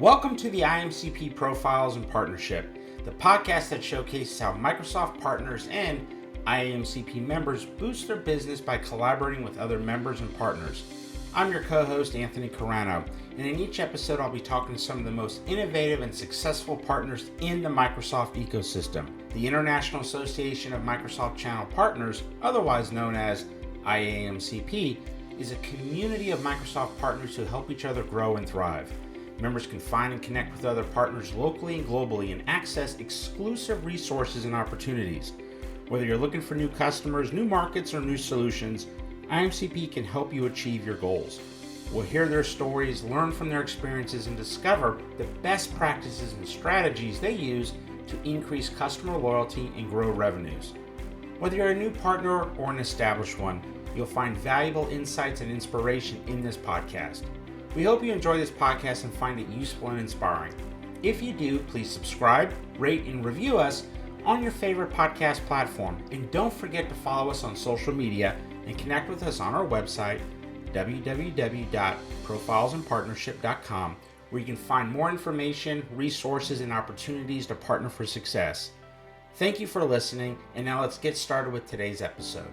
Welcome to the IAMCP Profiles and Partnership, the podcast that showcases how Microsoft partners and IAMCP members boost their business by collaborating with other members and partners. I'm your co-host, Anthony Carrano, and in each episode I'll be talking to some of the most innovative and successful partners in the Microsoft ecosystem. The International Association of Microsoft Channel Partners, otherwise known as IAMCP, is a community of Microsoft partners who help each other grow and thrive. Members can find and connect with other partners locally and globally and access exclusive resources and opportunities. Whether you're looking for new customers, new markets, or new solutions, IAMCP can help you achieve your goals. We'll hear their stories, learn from their experiences, and discover the best practices and strategies they use to increase customer loyalty and grow revenues. Whether you're a new partner or an established one, you'll find valuable insights and inspiration in this podcast. We hope you enjoy this podcast and find it useful and inspiring. If you do, please subscribe, rate, and review us on your favorite podcast platform. And don't forget to follow us on social media and connect with us on our website, www.profilesandpartnership.com, where you can find more information, resources, and opportunities to partner for success. Thank you for listening, and now let's get started with today's episode.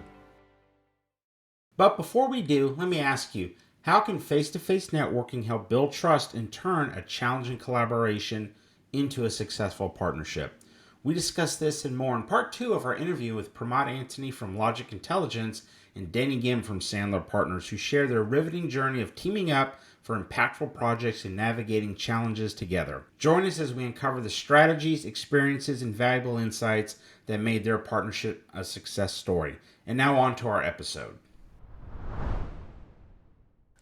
But before we do, let me ask you, how can face-to-face networking help build trust and turn a challenging collaboration into a successful partnership? We discuss this and more in part 2 of our interview with Promod Antony from Logic Intelligence and Denny Ghim from Sandler Partners, who share their riveting journey of teaming up for impactful projects and navigating challenges together. Join us as we uncover the strategies, experiences, and valuable insights that made their partnership a success story. And now on to our episode.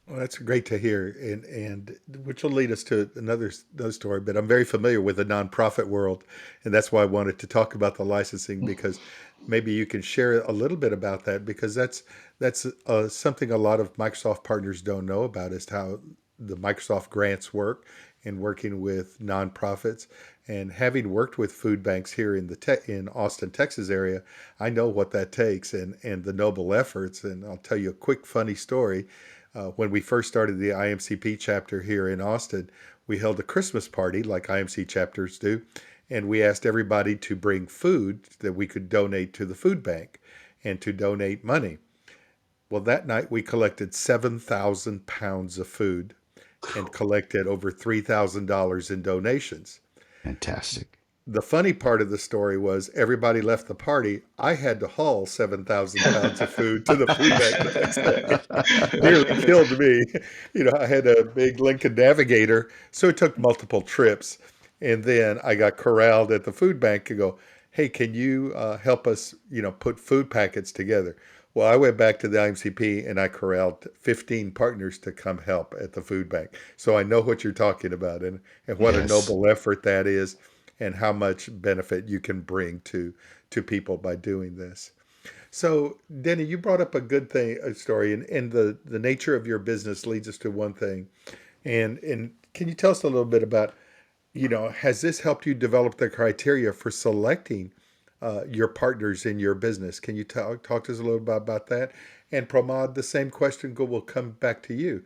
Well, that's great to hear, and which will lead us to another story. But I'm very familiar with the nonprofit world, and that's why I wanted to talk about the licensing, because maybe you can share a little bit about that, because that's something a lot of Microsoft partners don't know about, is how the Microsoft grants work and working with nonprofits. And having worked with food banks here in in Austin, Texas area, I know what that takes and the noble efforts. And I'll tell you a quick funny story. When we first started the IAMCP chapter here in Austin, we held a Christmas party like IMC chapters do, and we asked everybody to bring food that we could donate to the food bank and to donate money. Well, that night we collected 7,000 pounds of food and collected over $3,000 in donations. Fantastic. The funny part of the story was everybody left the party. I had to haul 7,000 pounds of food to the food bank the next day. Nearly killed me. I had a big Lincoln Navigator, so it took multiple trips. And then I got corralled at the food bank and go, hey, can you help us, put food packets together? Well, I went back to the IMCP and I corralled 15 partners to come help at the food bank. So I know what you're talking about and what a noble effort that is, and how much benefit you can bring to people by doing this. So, Denny, you brought up a good story, and the nature of your business leads us to one thing. And can you tell us a little bit about, has this helped you develop the criteria for selecting your partners in your business? Can you talk to us a little bit about that? And Promod, the same question will come back to you,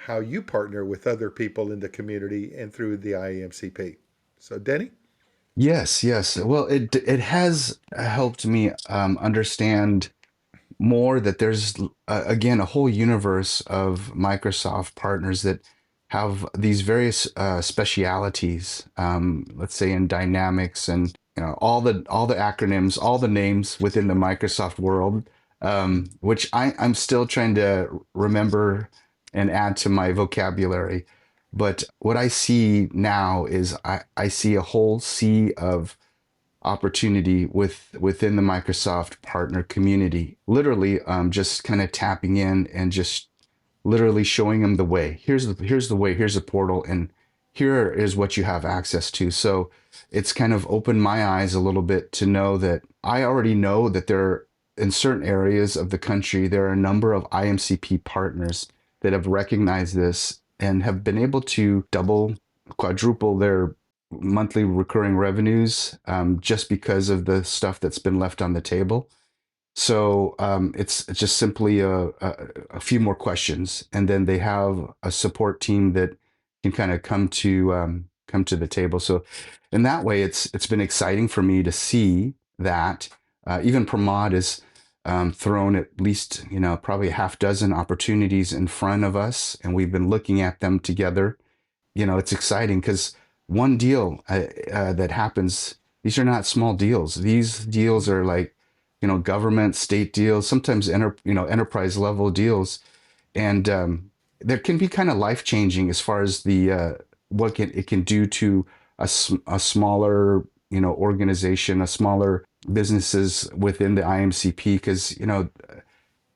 how you partner with other people in the community and through the IAMCP. So, Denny? Yes. Well, it has helped me understand more that there's again a whole universe of Microsoft partners that have these various specialities. Let's say in Dynamics and all the acronyms, all the names within the Microsoft world, which I'm still trying to remember and add to my vocabulary. But what I see now is I see a whole sea of opportunity within the Microsoft partner community. Literally, just kind of tapping in and just literally showing them the way. Here's the way. Here's the portal, and here is what you have access to. So it's kind of opened my eyes a little bit to know that I already know that there, in certain areas of the country, there are a number of IMCP partners that have recognized this and have been able to double, quadruple their monthly recurring revenues just because of the stuff that's been left on the table. So it's just simply a few more questions, and then they have a support team that can kind of come to the table. So in that way, it's been exciting for me to see that even Promod is thrown at least, probably a half dozen opportunities in front of us, and we've been looking at them together. It's exciting because one deal that happens, these are not small deals. These deals are like, government, state deals, sometimes enterprise level deals, and there can be kind of life changing as far as the it can do to a smaller organization, a smaller businesses within the IMCP, because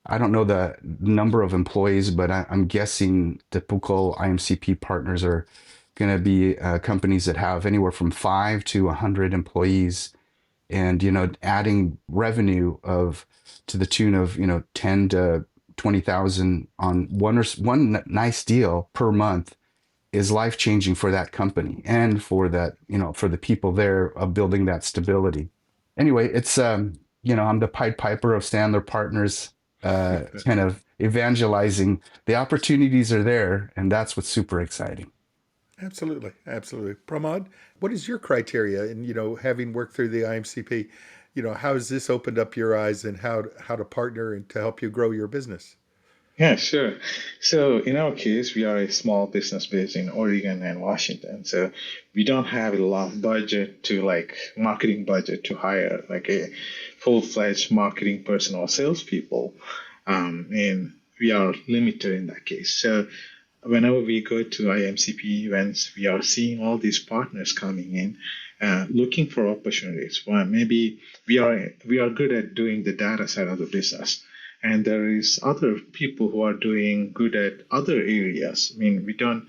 I don't know the number of employees, but I'm guessing typical IMCP partners are going to be companies that have anywhere from 5 to 100 employees, and adding revenue of to the tune of 10 to 20,000 on one nice deal per month is life changing for that company and for that for the people there of building that stability. Anyway, it's I'm the Pied Piper of Sandler Partners, kind of evangelizing. The opportunities are there, and that's what's super exciting. Absolutely, absolutely. Pramod, what is your criteria? And having worked through the IMCP, how has this opened up your eyes and how to partner and to help you grow your business? Yeah, sure. So in our case, we are a small business based in Oregon and Washington. So we don't have a lot of budget to like marketing budget to hire like a full-fledged marketing person or salespeople. And we are limited in that case. So whenever we go to IMCP events, we are seeing all these partners coming in, looking for opportunities. Well, maybe we are good at doing the data side of the business, and there is other people who are doing good at other areas. I mean, we don't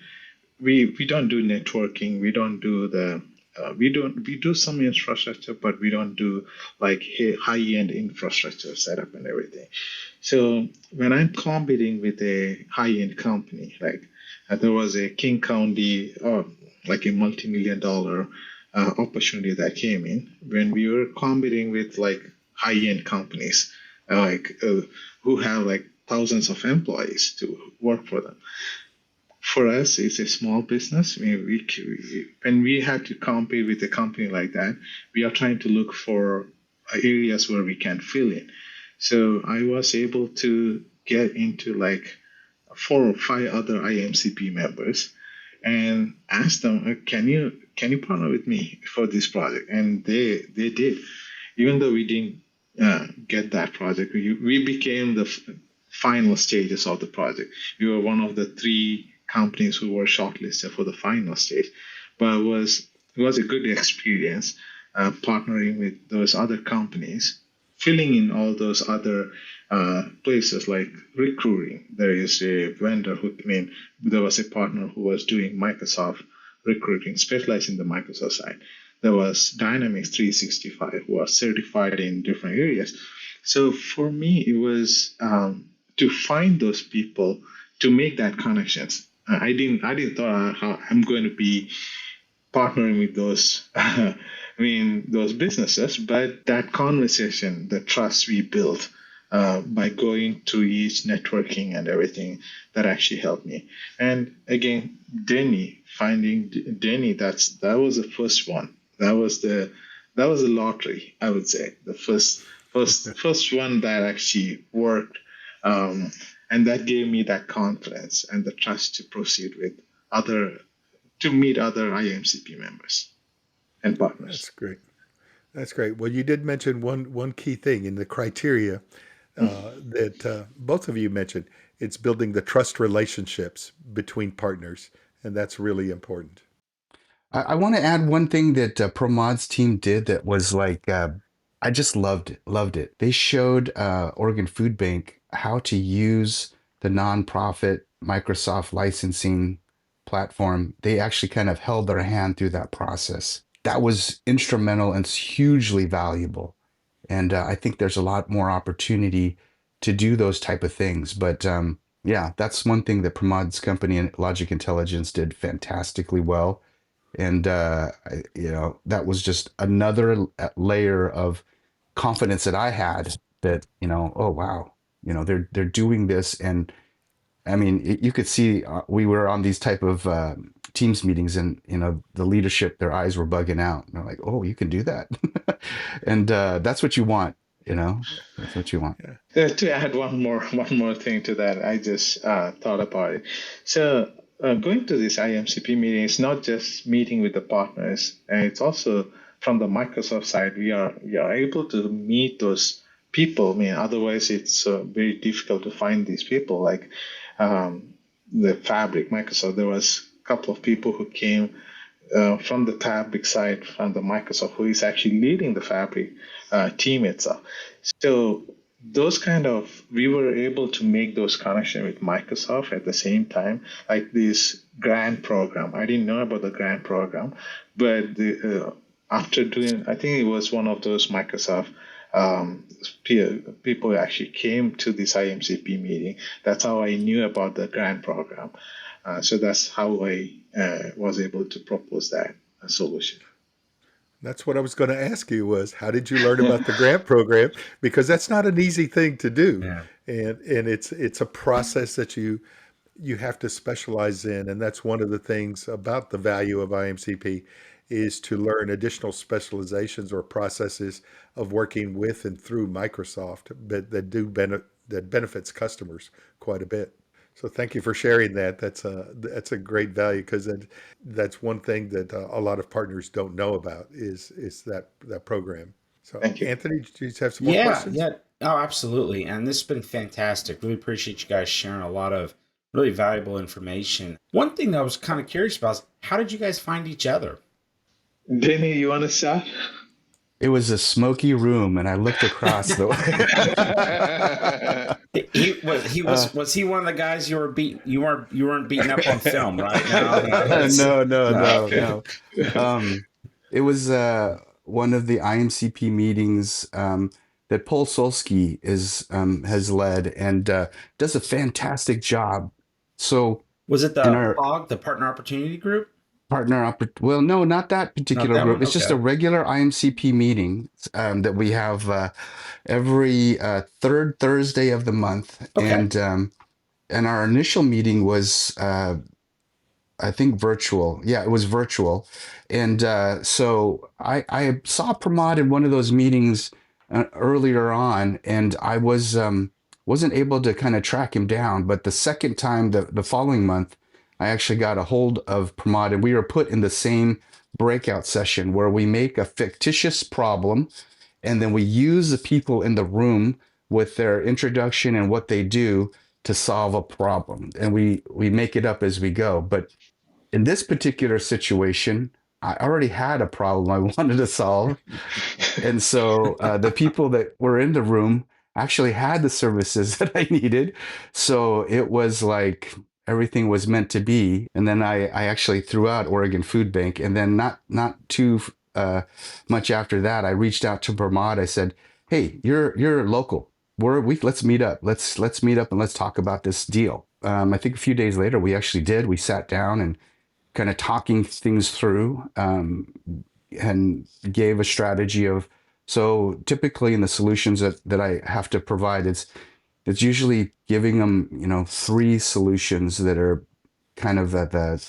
do networking. We don't do the we do some infrastructure, but we don't do like high-end infrastructure setup and everything. So when I'm competing with a high-end company, like there was a King County, like a multi-million dollar opportunity that came in when we were competing with like high-end companies, who have like thousands of employees to work for them. For us, it's a small business. I mean, when we have to compete with a company like that, we are trying to look for areas where we can fill in. So I was able to get into like 4 or 5 other IMCP members and ask them, can you partner with me for this project? And they did. Even though we didn't get that project, we became the final stages of the project. We were one of the 3 companies who were shortlisted for the final stage, but it was a good experience partnering with those other companies, filling in all those other places like recruiting. There is a vendor there was a partner who was doing Microsoft recruiting, specialized in the Microsoft side. There was Dynamics 365, who was certified in different areas. So for me, it was to find those people, to make that connections. I didn't thought how I'm going to be partnering with those those businesses, but that conversation, the trust we built by going to each networking and everything, that actually helped me. And again, finding Denny, that was the first one. That was a lottery, I would say. The first one that actually worked. And that gave me that confidence and the trust to proceed with to meet other IMCP members and partners. That's great. That's great. Well, you did mention one key thing in the criteria that both of you mentioned. It's building the trust relationships between partners, and that's really important. I want to add one thing that Promod's team did that was like, I just loved it. They showed Oregon Food Bank how to use the nonprofit Microsoft licensing platform. They actually kind of held their hand through that process. That was instrumental and hugely valuable. And I think there's a lot more opportunity to do those type of things. But yeah, that's one thing that Pramod's company and Logic Intelligence did fantastically well. And that was just another layer of confidence that I had that, oh wow, they're doing this. And I mean, you could see we were on these type of Teams meetings, and the leadership, their eyes were bugging out. And they're like, "Oh, you can do that," and that's what you want. That's what you want. To add one more thing to that, I just thought about it. So going to this IMCP meeting, it's not just meeting with the partners, and it's also from the Microsoft side. We are able to meet those people. I mean, otherwise it's very difficult to find these people. Like the Fabric, Microsoft, there was a couple of people who came from the Fabric side, from the Microsoft, who is actually leading the Fabric team itself. So those we were able to make those connections with Microsoft at the same time, like this grant program. I didn't know about the grant program, but after doing, I think it was one of those Microsoft people actually came to this IMCP meeting. That's how I knew about the grant program. So that's how I was able to propose that solution. That's what I was going to ask you was, how did you learn about the grant program? Because that's not an easy thing to do. Yeah. And it's a process that you have to specialize in. And that's one of the things about the value of IMCP is to learn additional specializations or processes of working with and through Microsoft, but that benefits customers quite a bit. So thank you for sharing that. That's a great value, because that's one thing that a lot of partners don't know about is that program. So Thank you. Anthony, do you have some more Yeah, questions? yeah. Oh, absolutely. And this has been fantastic. Really appreciate you guys sharing a lot of really valuable information. One thing that I was kind of curious about is, how did you guys find each other? Denny, you want to start? It was a smoky room, and I looked across the way. Was he one of the guys you were beat? You weren't beating up on film, right? No. It was one of the IMCP meetings that Paul Solsky has led, and does a fantastic job. So was it the in our POG, the Partner Opportunity Group? Well, no, not that particular that group. one? It's just a Okay. regular IMCP meeting that we have every third Thursday of the month, Okay. and our initial meeting was I think virtual. Yeah, it was virtual. And so I saw Pramod in one of those meetings earlier on, and I wasn't able to kind of track him down. But the second time, the following month, I actually got a hold of Pramod, and we were put in the same breakout session where we make a fictitious problem, and then we use the people in the room with their introduction and what they do to solve a problem, and we make it up as we go. But in this particular situation, I already had a problem I wanted to solve. And so the people that were in the room actually had the services that I needed. So it was like everything was meant to be. And then I actually threw out Oregon Food Bank. And then not too much after that, I reached out to Vermont. I said, "Hey, you're local. Let's meet up. Let's meet up and let's talk about this deal." I think a few days later, we actually did. We sat down and kind of talking things through, and gave a strategy of, so typically in the solutions that I have to provide, it's usually giving them, 3 solutions that are kind of at the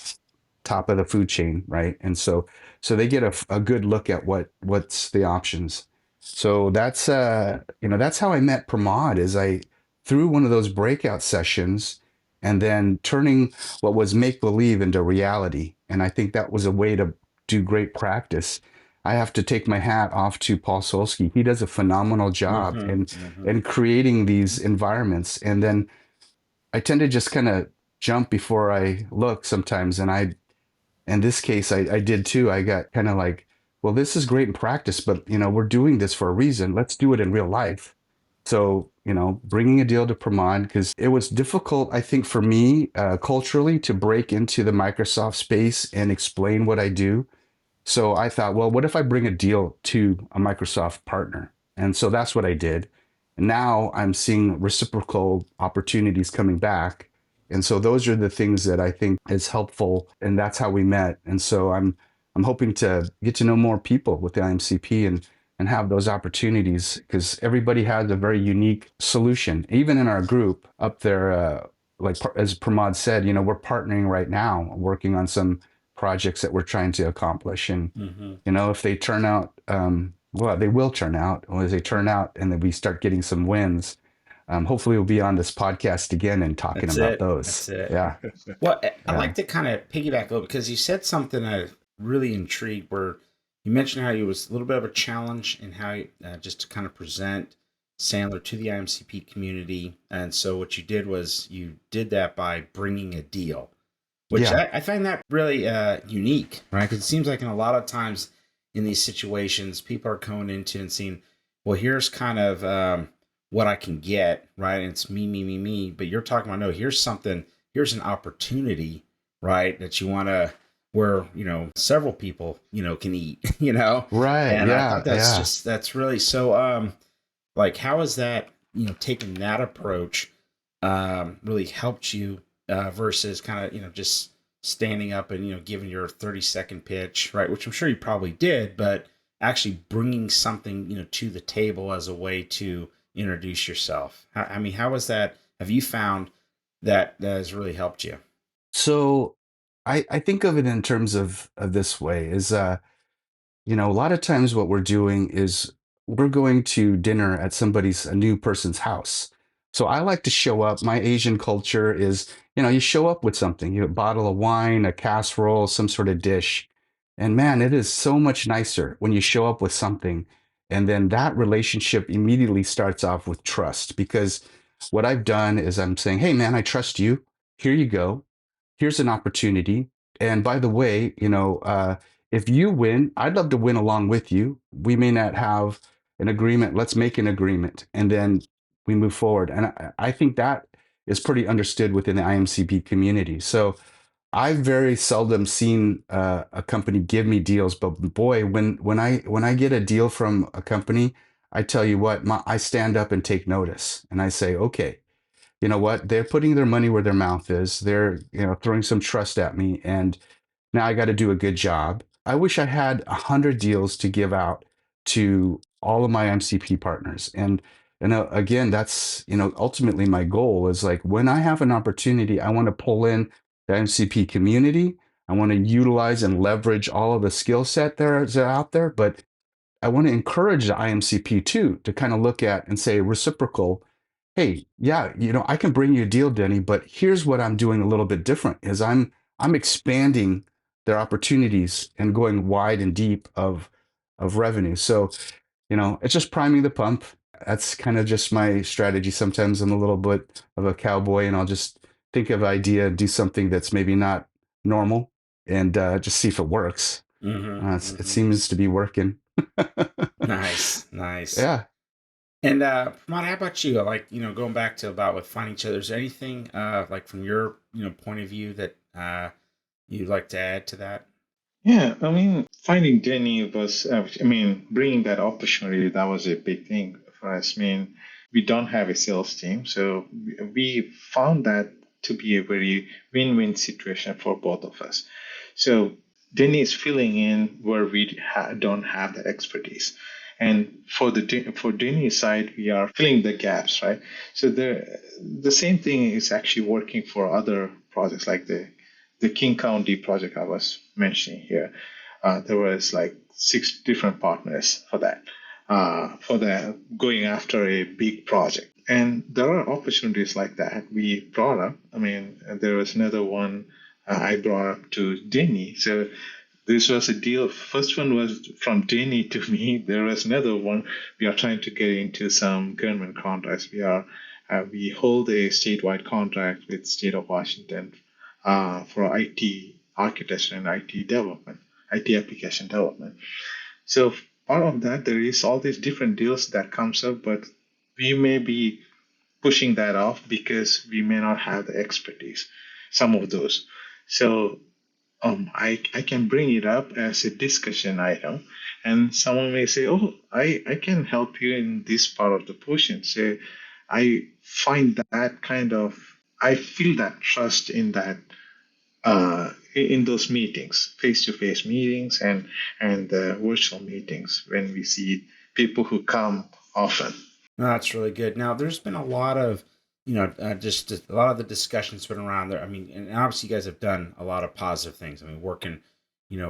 top of the food chain, right? And so they get a good look at what's the options. So that's that's how I met Pramod, is I through one of those breakout sessions, and then turning what was make believe into reality. And I think that was a way to do great practice. I have to take my hat off to Paul Solsky. He does a phenomenal job in creating these environments. And then I tend to just kind of jump before I look sometimes. And in this case, I did too. I got kind of like, well, this is great in practice, but we're doing this for a reason. Let's do it in real life. So, bringing a deal to Promod, because it was difficult, I think, for me culturally to break into the Microsoft space and explain what I do. So I thought, well, what if I bring a deal to a Microsoft partner? And so that's what I did. And now I'm seeing reciprocal opportunities coming back. And so those are the things that I think is helpful. And that's how we met. And so I'm hoping to get to know more people with the IMCP and have those opportunities, because everybody has a very unique solution. Even in our group up there, like as Pramod said, we're partnering right now, working on some projects that we're trying to accomplish. And, Mm-hmm. if they turn out, well, they will turn out, or as they turn out and then we start getting some wins, hopefully we'll be on this podcast again and talking That's about it. those. That's it. Yeah. Well, I'd Yeah. like to kind of piggyback a little because you said something that really intrigued where you mentioned how it was a little bit of a challenge and how just to kind of present Sandler to the IMCP community. And so what you did was you did that by bringing a deal, which Yeah. I find that really unique, right? Because it seems like in a lot of times in these situations, people are going into and seeing, well, here's kind of what I can get, right? And it's me. But you're talking about, no, here's something, here's an opportunity, right? That you want to, where, several people, can eat, Right. And I thought Yeah. Yeah. that's really so, like, how is that, taking that approach really helped you versus kind of, just standing up and, giving your 30-second pitch, right? Which I'm sure you probably did, but actually bringing something, to the table as a way to introduce yourself. I mean, how was that? Have you found that has really helped you? So I think of it in terms of this way is, a lot of times what we're doing is we're going to dinner at a new person's house. So I like to show up. My Asian culture is, you show up with something, a bottle of wine, a casserole, some sort of dish. And man, it is so much nicer when you show up with something. And then that relationship immediately starts off with trust, because what I've done is I'm saying, hey, man, I trust you. Here you go. Here's an opportunity. And by the way, if you win, I'd love to win along with you. We may not have an agreement. Let's make an agreement. And then we move forward. And I think that is pretty understood within the IMCP community. So I've very seldom seen a company give me deals, but boy, when I get a deal from a company, I tell you what, I stand up and take notice, and I say, okay, you know what? They're putting their money where their mouth is. They're throwing some trust at me, and now I got to do a good job. I wish I had 100 deals to give out to all of my MCP partners. And again, that's, ultimately my goal is like when I have an opportunity, I want to pull in the MCP community. I want to utilize and leverage all of the skill set that's out there, but I want to encourage the IMCP too to kind of look at and say reciprocal. Hey, yeah, I can bring you a deal, Denny, but here's what I'm doing a little bit different is I'm expanding their opportunities and going wide and deep of revenue. So, it's just priming the pump. That's kind of just my strategy. Sometimes I'm a little bit of a cowboy and I'll just think of an idea, do something that's maybe not normal and just see if it works. It seems to be working. Nice. Yeah. And Promod, how about you? Like, going back to about with finding each other, is there anything like from your point of view that you'd like to add to that? Yeah, I mean, finding Denny was, bringing that opportunity, that was a big thing for us. I mean, we don't have a sales team, so we found that to be a very win-win situation for both of us. So Denny is filling in where we don't have that expertise. And for Denny's side, we are filling the gaps, right? So the same thing is actually working for other projects like the King County project I was mentioning here. There was like 6 different partners for that, for the going after a big project. And there are opportunities like that we brought up. I mean, there was another one I brought up to Denny. So this was a deal. First one was from Denny to me. There was another one. We are trying to get into some government contracts. We hold a statewide contract with state of Washington for IT architecture and IT development, IT application development. So part of that, there is all these different deals that comes up, but we may be pushing that off because we may not have the expertise, some of those. So I can bring it up as a discussion item, and someone may say, "Oh, I can help you in this part of the portion." So I find that I feel that trust in that in those meetings, face-to-face meetings and virtual meetings when we see people who come often. No, that's really good. Now, there's been a lot of, just a lot of the discussions been around there. I mean, and obviously you guys have done a lot of positive things. I mean, working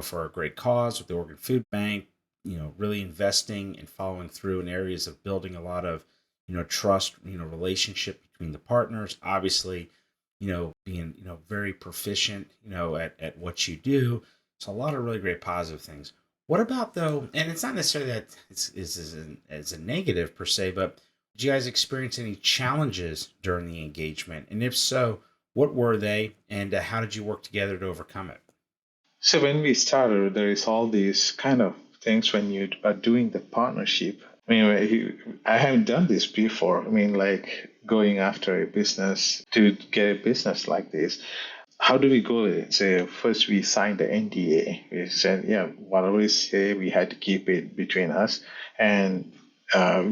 for a great cause with the Oregon Food Bank, really investing and following through in areas of building a lot of, trust, relationship between the partners. Obviously, being, very proficient, at what you do. So a lot of really great positive things. What about though, and it's not necessarily that it's a negative per se, but did you guys experience any challenges during the engagement? And if so, what were they, and how did you work together to overcome it? So when we started, there is all these kind of things when you are doing the partnership. I mean, I haven't done this before. I mean, like going after a business to get a business like this. How do we go? Say first we signed the NDA. We said, yeah, whatever we say, we had to keep it between us, and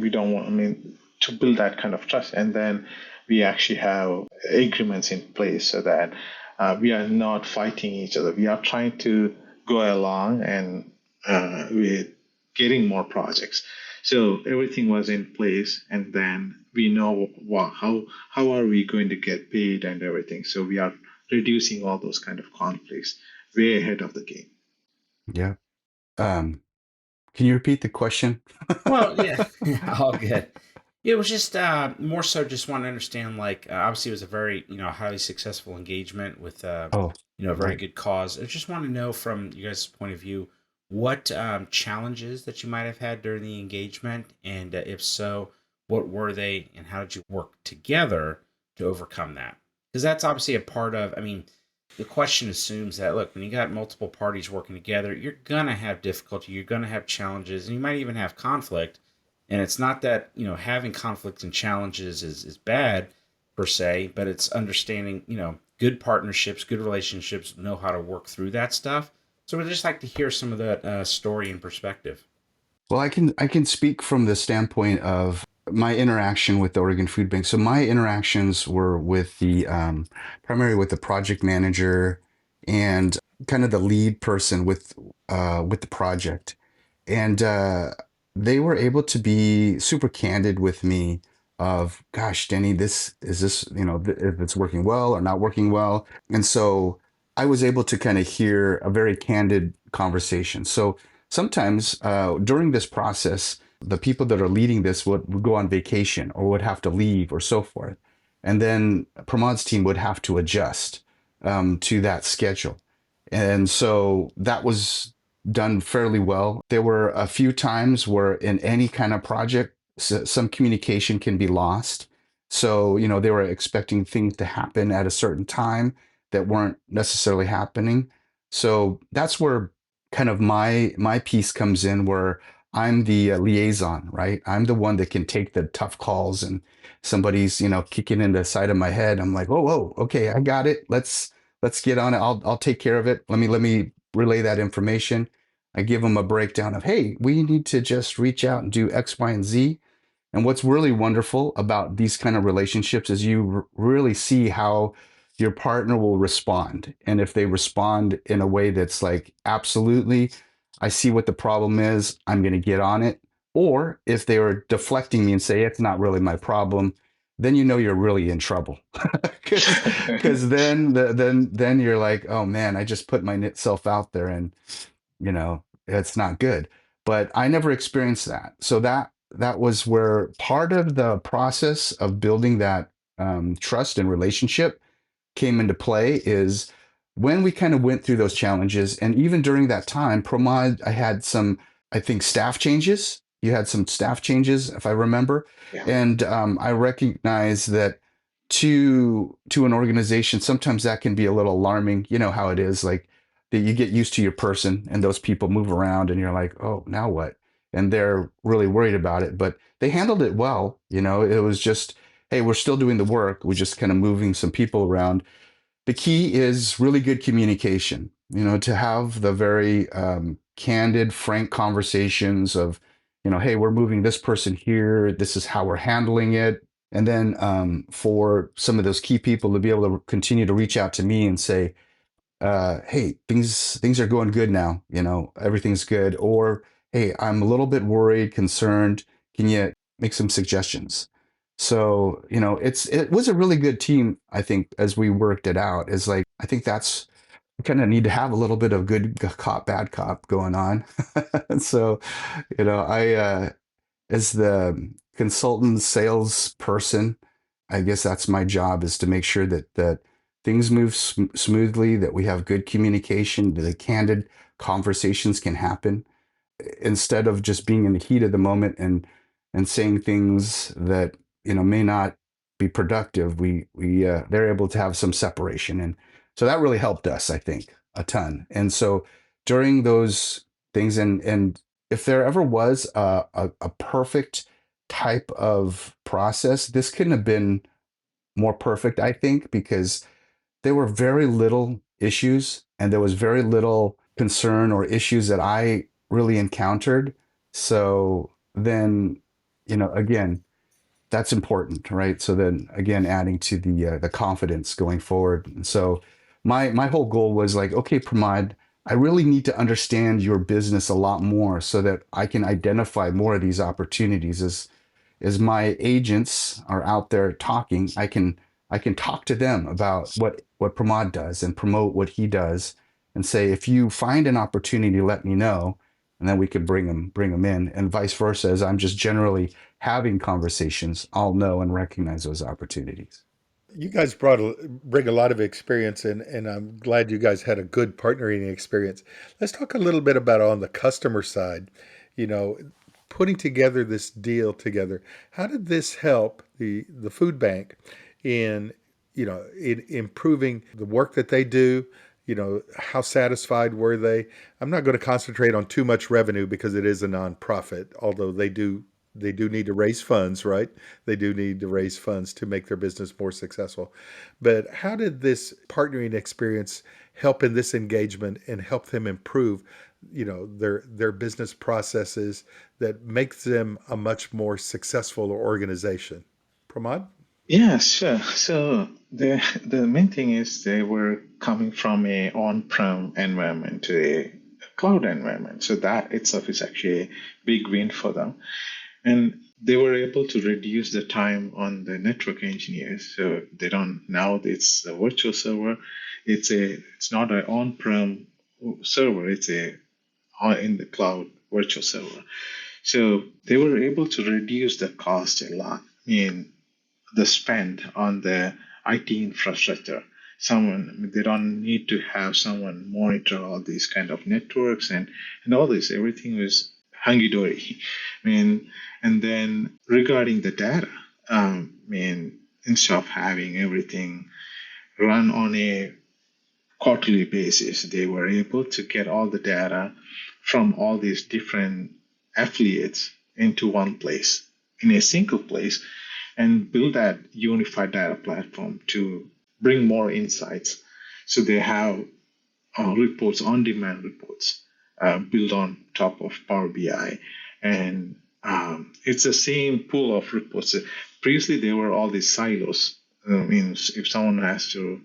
we don't want. I mean, to build that kind of trust, and then we actually have agreements in place so that we are not fighting each other. We are trying to go along and we're getting more projects. So everything was in place, and then we know how are we going to get paid and everything. So we are reducing all those kind of conflicts way ahead of the game. Yeah. Can you repeat the question? Well, yeah, all good. It was just more so just want to understand, like, obviously it was a very, highly successful engagement with, Oh, a very right. good cause. I just want to know from you guys' point of view, what challenges that you might have had during the engagement, and if so, what were they, and how did you work together to overcome that? Because that's obviously a part of, I mean, the question assumes that, look, when you got multiple parties working together, you're gonna have difficulty, you're gonna have challenges, and you might even have conflict. And it's not that, having conflict and challenges is bad per se, but it's understanding, good partnerships, good relationships know how to work through that stuff. So we'd just like to hear some of that story and perspective. Well, I can speak from the standpoint of my interaction with the Oregon Food Bank. So my interactions were with the primarily with the project manager and kind of the lead person with the project, and they were able to be super candid with me of, gosh, Denny, this if it's working well or not working well, and so I was able to kind of hear a very candid conversation. So sometimes during this process, the people that are leading this would go on vacation or would have to leave or so forth. And then Pramod's team would have to adjust to that schedule. And so that was done fairly well. There were a few times where in any kind of project, some communication can be lost. So, they were expecting things to happen at a certain time that weren't necessarily happening. So that's where kind of my piece comes in, where I'm the liaison, right? I'm the one that can take the tough calls, and somebody's kicking in the side of my head. I'm like, whoa, okay, I got it. Let's get on it. I'll take care of it. Let me relay that information. I give them a breakdown of, hey, we need to just reach out and do X, Y, and Z. And what's really wonderful about these kind of relationships is you really see how your partner will respond. And if they respond in a way that's like, absolutely, I see what the problem is, I'm going to get on it. Or if they were deflecting me and say, it's not really my problem, then you're really in trouble. Because then you're like, oh man, I just put myself out there, and it's not good. But I never experienced that. So that was where part of the process of building that trust and relationship came into play, is when we kind of went through those challenges. And even during that time, Promod, I had some, I think, staff changes. You had some staff changes, if I remember. Yeah. And I recognize that to an organization, sometimes that can be a little alarming. You know how it is, like that you get used to your person and those people move around and you're like, oh, now what? And they're really worried about it. But they handled it well. It was just, hey, we're still doing the work. We're just kind of moving some people around. The key is really good communication, to have the very candid, frank conversations of, hey, we're moving this person here. This is how we're handling it. And then for some of those key people to be able to continue to reach out to me and say, hey, things are going good now. Everything's good. Or, hey, I'm a little bit worried, concerned. Can you make some suggestions? So, it was a really good team, I think, as we worked it out. Is like, I think that's kind of need to have a little bit of good cop, bad cop going on. So, I as the consultant salesperson, I guess that's my job, is to make sure that things move smoothly, that we have good communication, that the candid conversations can happen instead of just being in the heat of the moment and saying things that may not be productive. We they're able to have some separation, and so that really helped us, I think, a ton. And so during those things, and if there ever was a perfect type of process, this couldn't have been more perfect, I think, because there were very little issues and there was very little concern or issues that I really encountered. So then, again, that's important, right? So then again, adding to the confidence going forward. And so my whole goal was like, okay, Pramod, I really need to understand your business a lot more so that I can identify more of these opportunities as my agents are out there talking. I can talk to them about what Pramod does and promote what he does, and say, if you find an opportunity, let me know, and then we could bring them in, and vice versa. As I'm just generally having conversations, I'll know and recognize those opportunities. You guys bring a lot of experience, and I'm glad you guys had a good partnering experience. Let's talk a little bit about on the customer side, you know, putting together this deal together. How did this help the food bank in, in improving the work that they do? How satisfied were they? I'm not going to concentrate on too much revenue because it is a nonprofit, although they do need to raise funds, right? They do need to raise funds to make their business more successful. But how did this partnering experience help in this engagement and help them improve, their business processes that makes them a much more successful organization? Pramod? Yeah, sure. So the main thing is they were coming from a on-prem environment to a cloud environment. So that itself is actually a big win for them. And they were able to reduce the time on the network engineers. So they don't now it's a virtual server. It's not an on-prem server. It's a in the cloud virtual server. So they were able to reduce the cost a lot. I mean, the spend on the IT infrastructure. They don't need to have someone monitor all these kind of networks and all this. Everything was hunky dory. I mean, and then regarding the data, instead of having everything run on a quarterly basis, they were able to get all the data from all these different affiliates into one place, in a single place, and build that unified data platform to bring more insights. So they have reports, on-demand reports, built on top of Power BI, and it's the same pool of reports. Previously, there were all these silos. Means if someone has to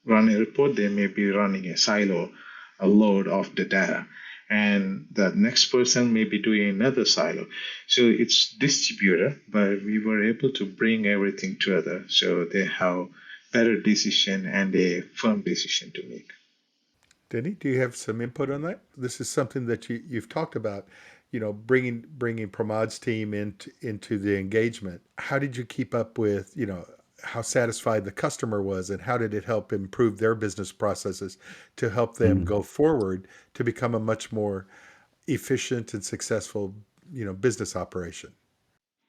run a report, they may be running a silo, a load of the data, and the next person may be doing another silo. So it's distributed, but we were able to bring everything together so they have better decision and a firm decision to make. Denny, do you have some input on that? This is something that you've talked about, bringing Pramod's team into the engagement. How did you keep up with, how satisfied the customer was, and how did it help improve their business processes to help them Mm. go forward to become a much more efficient and successful, business operation?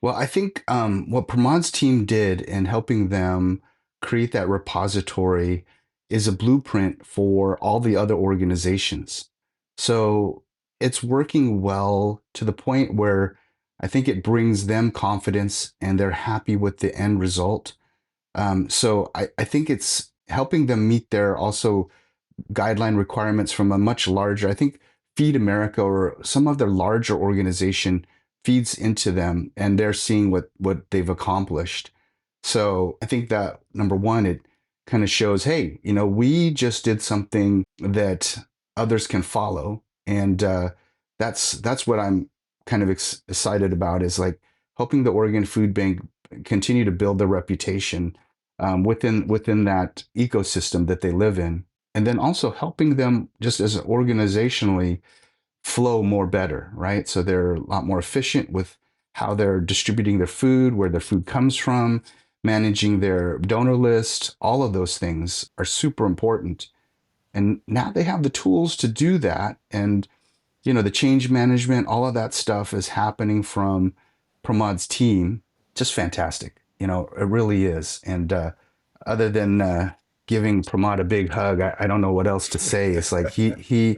Well, I think what Pramod's team did in helping them create that repository is a blueprint for all the other organizations. So it's working well to the point where I think it brings them confidence and they're happy with the end result. So I think it's helping them meet their also guideline requirements from a much larger, I think Feed America or some of their larger organization feeds into them and they're seeing what they've accomplished. So I think that number one, it kind of shows, hey, we just did something that others can follow. And that's what I'm kind of excited about, is like helping the Oregon Food Bank continue to build their reputation within that ecosystem that they live in. and then also helping them just as organizationally flow more better, right? So they're a lot more efficient with how they're distributing their food, where their food comes from, managing their donor list. All of those things are super important. And now they have the tools to do that. And, the change management, all of that stuff is happening from Pramod's team. Just fantastic. It really is. And other than giving Pramod a big hug, I don't know what else to say. It's like he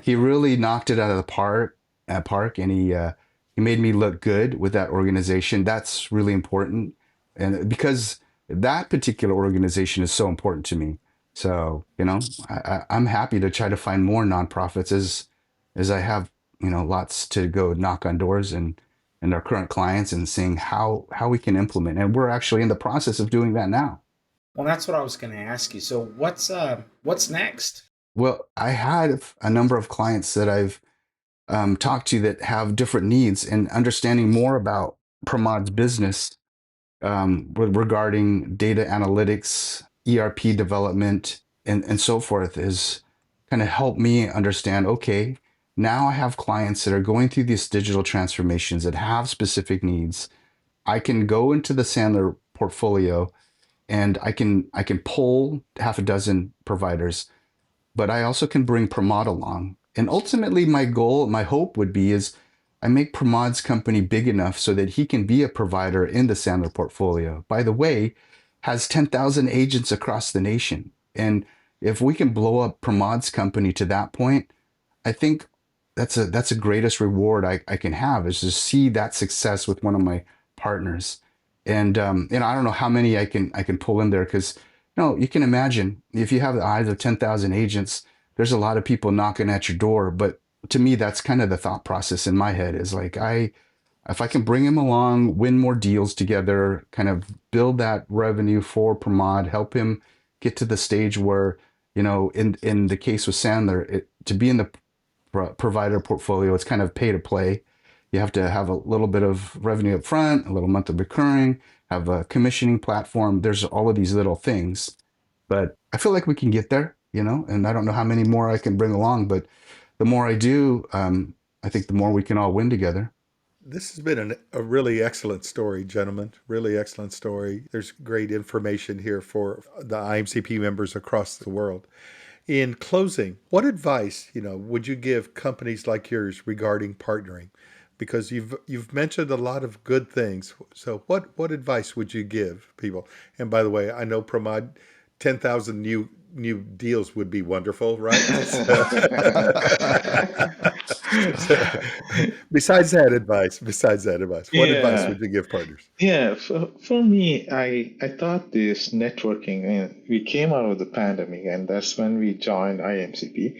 really knocked it out of the park, and he made me look good with that organization. That's really important, and because that particular organization is so important to me. So I'm happy to try to find more nonprofits as I have lots to go knock on doors and our current clients and seeing how we can implement. And we're actually in the process of doing that now. Well, that's what I was going to ask you. So what's next? Well, I had a number of clients that I've talked to that have different needs, and understanding more about Pramod's business regarding data analytics, ERP development, and so forth is kind of helped me understand, okay, now I have clients that are going through these digital transformations that have specific needs. I can go into the Sandler portfolio and I can pull half a dozen providers, but I also can bring Pramod along. And ultimately, my goal, my hope would be is I make Pramod's company big enough so that he can be a provider in the Sandler portfolio. By the way, has 10,000 agents across the nation. And if we can blow up Pramod's company to that point, I think that's the greatest reward I can have, is to see that success with one of my partners. And I don't know how many I can pull in there, because you can imagine if you have the eyes of 10,000 agents, there's a lot of people knocking at your door. But to me, that's kind of the thought process in my head, is like, if I can bring him along, win more deals together, kind of build that revenue for Pramod, help him get to the stage where, in the case with Sandler, to be in the provider portfolio, it's kind of pay to play. You have to have a little bit of revenue up front, a little monthly recurring, have a commissioning platform. There's all of these little things, but I feel like we can get there, and I don't know how many more I can bring along, but the more I do, I think the more we can all win together. This has been a really excellent story, gentlemen. Really excellent story. There's great information here for the IMCP members across the world. In closing, what advice, would you give companies like yours regarding partnering? Because you've mentioned a lot of good things. So what advice would you give people? And by the way, I know Pramod, 10,000 new deals would be wonderful, right? So, besides that advice, what advice Yeah. would you give partners? Yeah, for me, I thought this networking, we came out of the pandemic, and that's when we joined IMCP.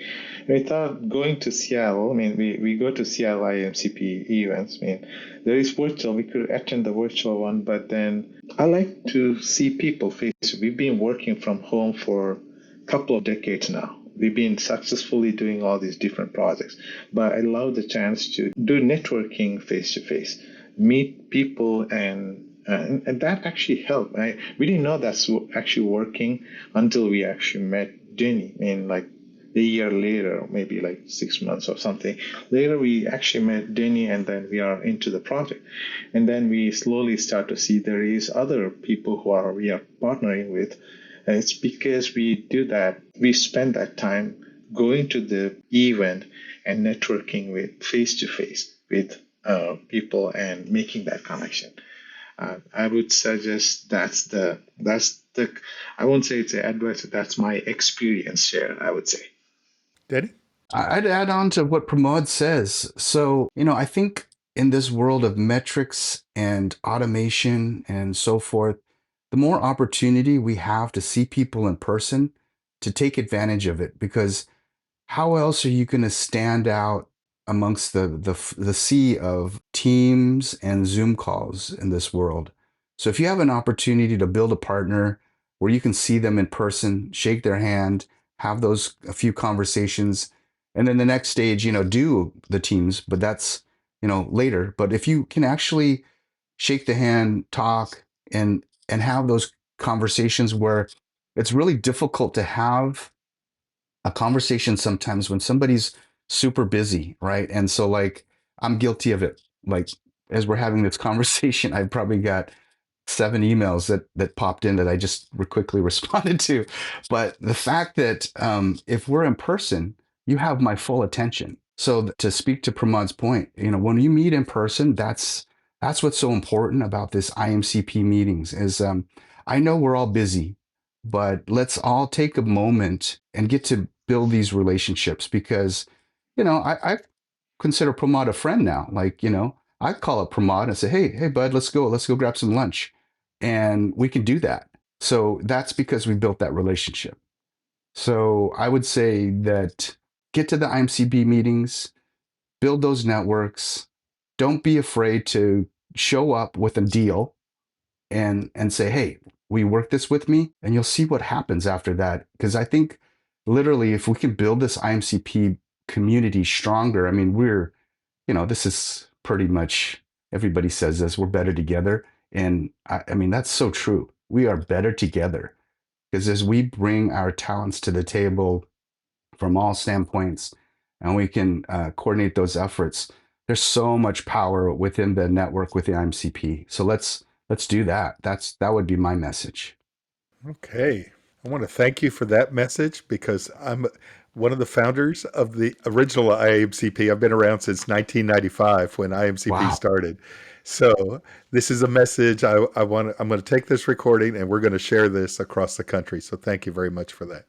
We thought going to Seattle, we go to Seattle IMCP events. There is virtual, we could attend the virtual one, but then I like to see people face. We've been working from home for a couple of decades now. We've been successfully doing all these different projects, but I love the chance to do networking face to face, meet people, and that actually helped. We didn't know that's actually working until we actually met Denny. Like a year later, maybe like 6 months or something later, we actually met Denny, and then we are into the project. And then we slowly start to see there is other people we are partnering with. And it's because we do that, we spend that time going to the event and networking with face to face with people and making that connection. I would suggest that's the I won't say it's an advice, that's my experience share, I would say. Denny? I'd add on to what Pramod says. So, I think in this world of metrics and automation and so forth, the more opportunity we have to see people in person, to take advantage of it, because how else are you going to stand out amongst the sea of Teams and Zoom calls in this world? So if you have an opportunity to build a partner where you can see them in person, shake their hand, have those a few conversations, and then the next stage, do the Teams, but that's later. But if you can actually shake the hand, talk, and have those conversations where it's really difficult to have a conversation sometimes when somebody's super busy, right? And so like I'm guilty of it. Like as we're having this conversation, I've probably got 7 emails that popped in that I just quickly responded to. But the fact that if we're in person, you have my full attention. So to speak to Pramod's point, when you meet in person, that's what's so important about this IMCP meetings is I know we're all busy, but let's all take a moment and get to build these relationships because, I consider Promod a friend now. Like, I call up Promod and say, hey, bud, let's go grab some lunch. And we can do that. So that's because we built that relationship. So I would say that get to the IMCB meetings, build those networks. Don't be afraid to show up with a deal and say, hey, will you work this with me? And you'll see what happens after that. Because I think literally, if we can build this IMCP community stronger, I mean, this is pretty much everybody says this, we're better together. And I mean, that's so true. We are better together because as we bring our talents to the table from all standpoints and we can coordinate those efforts, there's so much power within the network with the IMCP. So let's do that. That would be my message. Okay. I want to thank you for that message because I'm one of the founders of the original IAMCP. I've been around since 1995 when IAMCP Wow. started. So this is a message I'm going to take this recording and we're going to share this across the country. So thank you very much for that.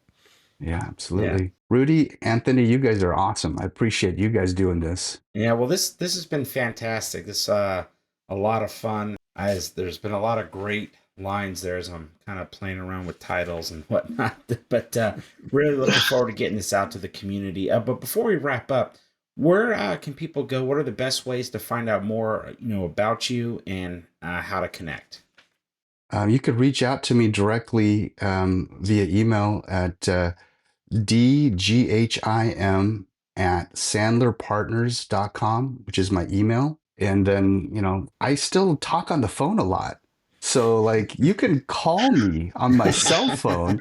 Yeah, absolutely. Rudy, Anthony, you guys are awesome. I appreciate you guys doing this. Yeah, well, this has been fantastic. This a lot of fun. There's been a lot of great lines there as I'm kind of playing around with titles and whatnot. But really looking forward to getting this out to the community. But before we wrap up, where can people go? What are the best ways to find out more, about you and how to connect? You could reach out to me directly via email at dghim at sandlerpartners.com, which is my email. And then, I still talk on the phone a lot. So like you can call me on my cell phone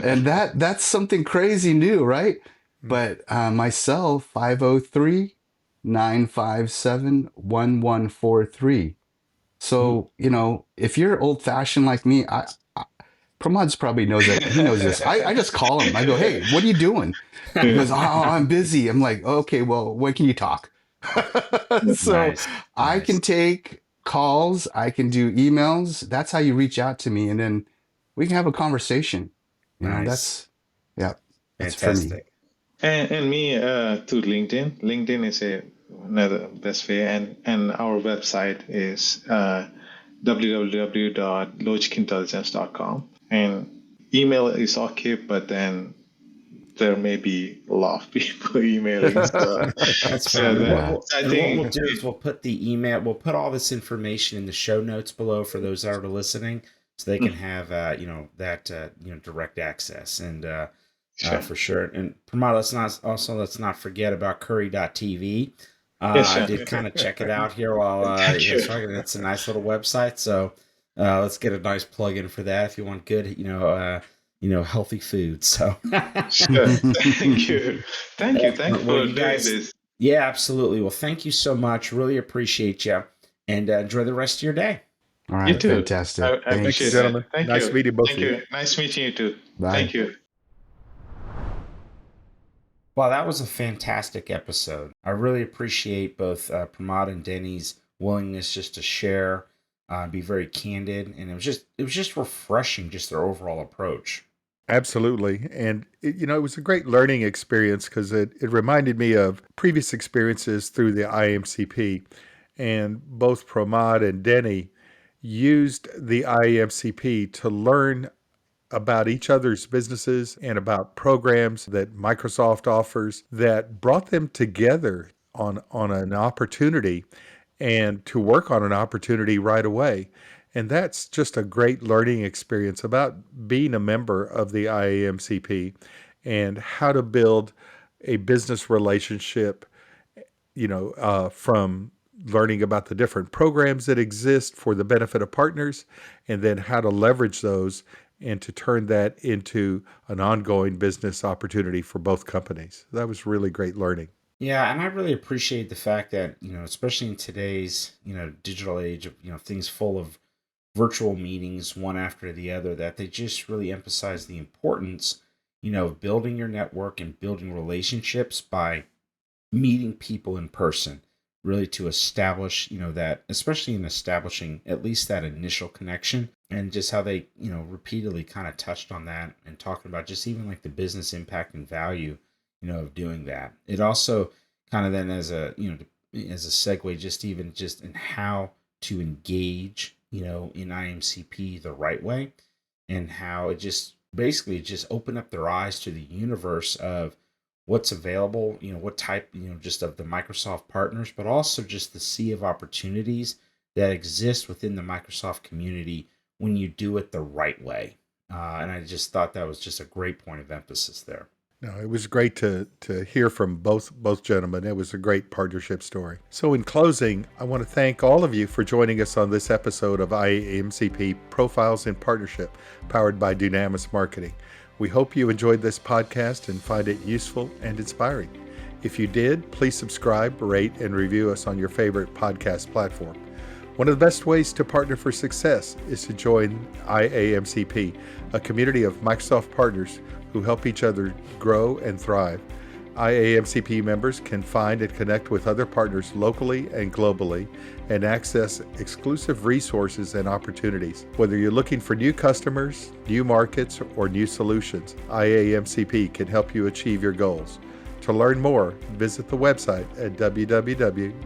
and that's something crazy new, right? But my cell 503-957-1143. So, if you're old fashioned like me, Pramod's probably knows that. He knows this. I just call him. I go, hey, what are you doing? He goes, oh, I'm busy. I'm like, okay, well, when can you talk? So Nice. I can take calls. I can do emails. That's how you reach out to me. And then we can have a conversation. Nice. That's for me. Fantastic. And me to LinkedIn. LinkedIn is another best way, and our website is www.logicintelligence.com. And email is okay, but then there may be a lot of people emailing. So, That's so fine. that, What I think we'll do is we'll put the email, we'll put all this information in the show notes below for those that are listening, so they can have that direct access and sure. for sure. And Pramod, let's not forget about Curry.tv. Yes, I sure. did kind of check it out here while Thank you. it's a nice little website. So let's get a nice plug in for that if you want good healthy food. So Sure. Thank you. Thank you well, for you doing guys, this. yeah, absolutely. Well, thank you so much. Really appreciate you, and enjoy the rest of your day. All You right. too. Fantastic. I Thanks. appreciate that. Gentlemen. Thank Nice you. meeting both Thank of you. you. Nice meeting you too. Bye. Thank you. Well, that was a fantastic episode. I really appreciate both Pramod and Denny's willingness just to share, be very candid, and it was just refreshing, just their overall approach. Absolutely. And, it was a great learning experience because it reminded me of previous experiences through the IMCP. And both Promod and Denny used the IMCP to learn about each other's businesses and about programs that Microsoft offers that brought them together on an opportunity and to work on an opportunity right away. And that's just a great learning experience about being a member of the IAMCP and how to build a business relationship, from learning about the different programs that exist for the benefit of partners and then how to leverage those and to turn that into an ongoing business opportunity for both companies. That was really great learning. Yeah, and I really appreciate the fact that, especially in today's, digital age of, things full of virtual meetings one after the other, that they just really emphasize the importance, of building your network and building relationships by meeting people in person, really to establish, that, especially in establishing at least that initial connection, and just how they, repeatedly kind of touched on that and talking about just even like the business impact and value, of doing that. It also kind of then as a, as a segue, just in how to engage, in IMCP the right way, and how it just basically just opened up their eyes to the universe of what's available, what type, just of the Microsoft partners, but also just the sea of opportunities that exist within the Microsoft community when you do it the right way. And I just thought that was just a great point of emphasis there. No, it was great to hear from both gentlemen. It was a great partnership story. So in closing, I want to thank all of you for joining us on this episode of IAMCP Profiles in Partnership, powered by Dunamis Marketing. We hope you enjoyed this podcast and find it useful and inspiring. If you did, please subscribe, rate, and review us on your favorite podcast platform. One of the best ways to partner for success is to join IAMCP, a community of Microsoft partners who help each other grow and thrive. IAMCP members can find and connect with other partners locally and globally and access exclusive resources and opportunities. Whether you're looking for new customers, new markets, or new solutions, IAMCP can help you achieve your goals. To learn more, visit the website at www.iamcp.org.